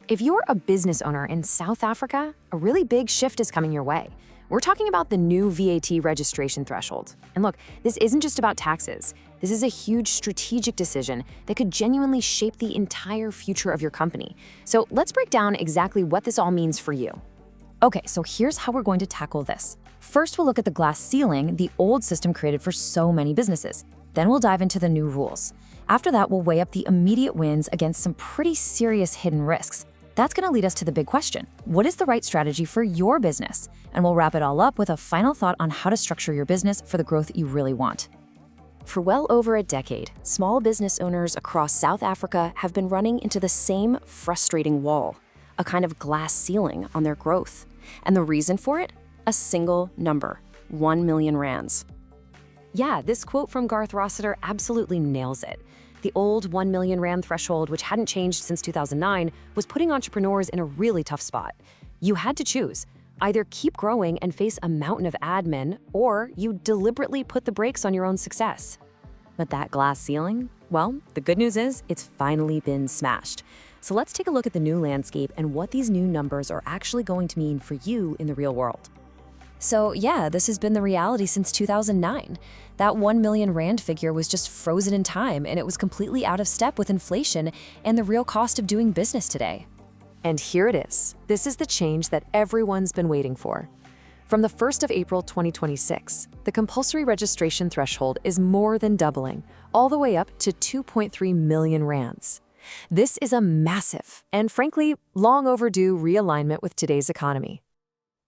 If you're a business owner in South Africa, a really big shift is coming your way. We're talking about the new VAT registration threshold. And look, this isn't just about taxes. This is a huge strategic decision that could genuinely shape the entire future of your company. So let's break down exactly what this all means for you. Okay, so here's how we're going to tackle this. First, we'll look at the glass ceiling, the old system created for so many businesses. Then we'll dive into the new rules. After that, we'll weigh up the immediate wins against some pretty serious hidden risks. That's going to lead us to the big question. What is the right strategy for your business? And we'll wrap it all up with a final thought on how to structure your business for the growth you really want. For well over a decade, small business owners across South Africa have been running into the same frustrating wall, a kind of glass ceiling on their growth. And the reason for it? A single number, 1 million rands. Yeah, this quote from Garth Rossiter absolutely nails it. The old 1 million rand threshold, which hadn't changed since 2009, was putting entrepreneurs in a really tough spot. You had to choose. Either keep growing and face a mountain of admin, or you deliberately put the brakes on your own success. But that glass ceiling? Well, the good news is it's finally been smashed. So let's take a look at the new landscape and what these new numbers are actually going to mean for you in the real world. So yeah, this has been the reality since 2009. That 1 million rand figure was just frozen in time, and it was completely out of step with inflation and the real cost of doing business today. And here it is. This is the change that everyone's been waiting for. From the 1st of April 2026, the compulsory registration threshold is more than doubling, all the way up to 2.3 million rands. This is a massive and frankly, long overdue realignment with today's economy.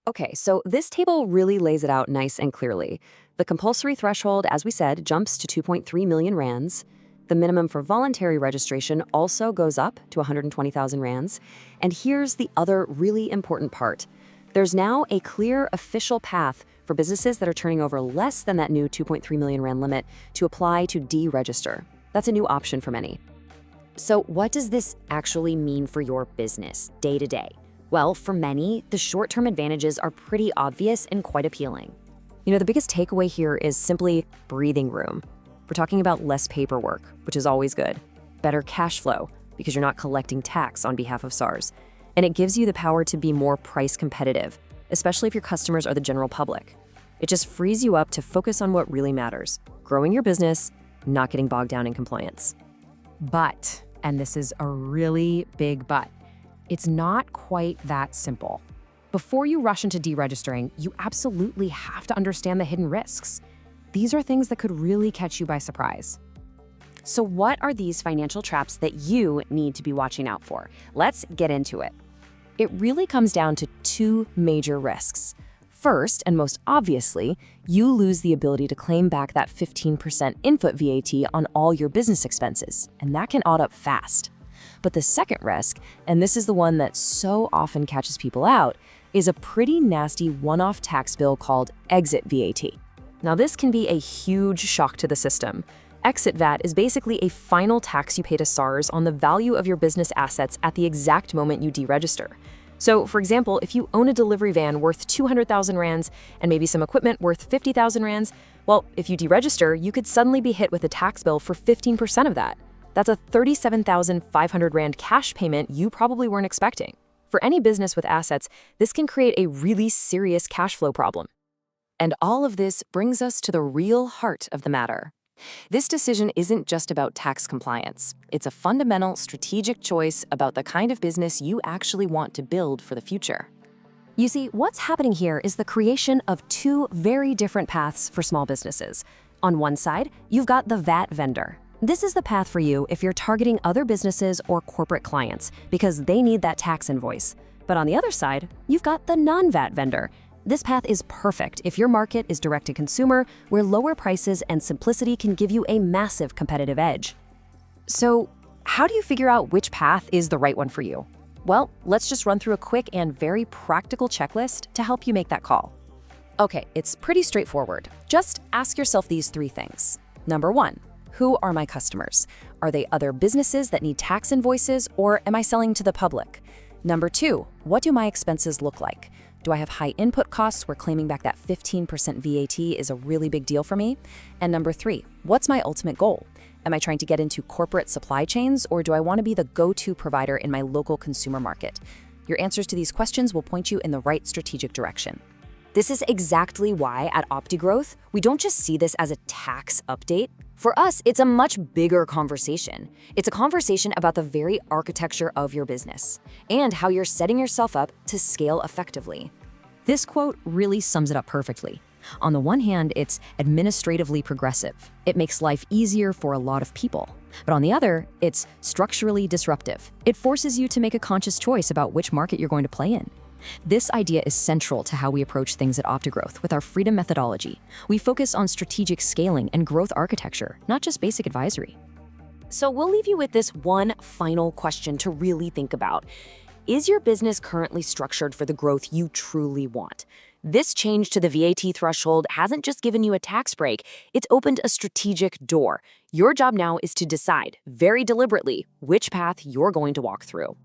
Okay, so this table really lays it out nice and clearly. The compulsory threshold, as we said, jumps to 2.3 million rands. The minimum for voluntary registration also goes up to 120,000 rands. And here's the other really important part. There's now a clear official path for businesses that are turning over less than that new 2.3 million rand limit to apply to deregister. That's a new option for many. So what does this actually mean for your business day to day? Well, for many, the short-term advantages are pretty obvious and quite appealing. You know, the biggest takeaway here is simply breathing room. We're talking about less paperwork, which is always good, better cash flow, because you're not collecting tax on behalf of SARS, and it gives you the power to be more price competitive, especially if your customers are the general public. It just frees you up to focus on what really matters, growing your business, not getting bogged down in compliance. But, and this is a really big but, it's not quite that simple. Before you rush into deregistering, you absolutely have to understand the hidden risks. These are things that could really catch you by surprise. So what are these financial traps that you need to be watching out for? Let's get into it. It really comes down to two major risks. First, and most obviously, you lose the ability to claim back that 15% input VAT on all your business expenses, and that can add up fast. But the second risk, and this is the one that so often catches people out, is a pretty nasty one-off tax bill called exit VAT. Now this can be a huge shock to the system. Exit VAT is basically a final tax you pay to SARS on the value of your business assets at the exact moment you deregister. So for example, if you own a delivery van worth 200,000 rands and maybe some equipment worth 50,000 rands, well, if you deregister, you could suddenly be hit with a tax bill for 15% of that. That's a 37,500 rand cash payment you probably weren't expecting. For any business with assets, this can create a really serious cash flow problem. And all of this brings us to the real heart of the matter. This decision isn't just about tax compliance. It's a fundamental strategic choice about the kind of business you actually want to build for the future. You see, what's happening here is the creation of two very different paths for small businesses. On one side, you've got the VAT vendor. This is the path for you if you're targeting other businesses or corporate clients because they need that tax invoice. But on the other side, you've got the non-VAT vendor. This path is perfect if your market is direct-to-consumer, where lower prices and simplicity can give you a massive competitive edge. So, how do you figure out which path is the right one for you? Well, let's just run through a quick and very practical checklist to help you make that call. Okay, it's pretty straightforward. Just ask yourself these three things. Number one, who are my customers? Are they other businesses that need tax invoices, or am I selling to the public? Number two, what do my expenses look like? Do I have high input costs where claiming back that 15% VAT is a really big deal for me? And number three, what's my ultimate goal? Am I trying to get into corporate supply chains, or do I want to be the go-to provider in my local consumer market? Your answers to these questions will point you in the right strategic direction. This is exactly why at OptiGrowth, we don't just see this as a tax update. For us, it's a much bigger conversation. It's a conversation about the very architecture of your business and how you're setting yourself up to scale effectively. This quote really sums it up perfectly. On the one hand, it's administratively progressive. It makes life easier for a lot of people. But on the other, it's structurally disruptive. It forces you to make a conscious choice about which market you're going to play in. This idea is central to how we approach things at OptiGrowth with our freedom methodology. We focus on strategic scaling and growth architecture, not just basic advisory. So we'll leave you with this one final question to really think about. Is your business currently structured for the growth you truly want? This change to the VAT threshold hasn't just given you a tax break, it's opened a strategic door. Your job now is to decide, very deliberately, which path you're going to walk through.